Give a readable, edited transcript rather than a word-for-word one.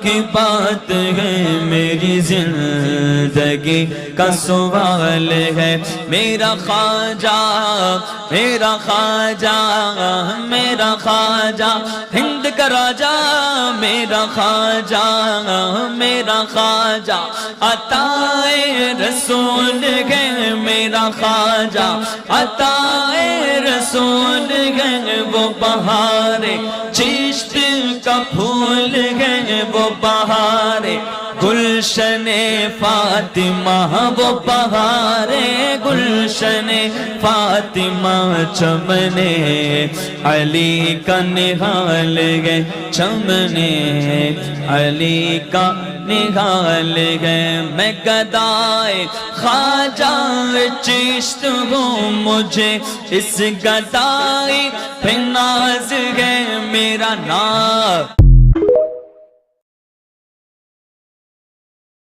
کی بات ہے، میری زندگی کا سوال ہے، میرا خواجہ میرا خواجہ میرا خواجہ ہند کا راجہ، میرا خواجہ میرا خواجہ عطائے رسول ہے، میرا خواجہ عطائے رسول ہے، وہ بہار چشت کا پھول ہے، وہ بہار گلشن فاطمہ، وہ بہار گلشن فاطمہ، چمن علی کا نہال ہے، چمن علی کا نہال ہے، میں گدائے خواجہ چشت ہوں، مجھے اس گدائی پہ ناز ہے، میرا نام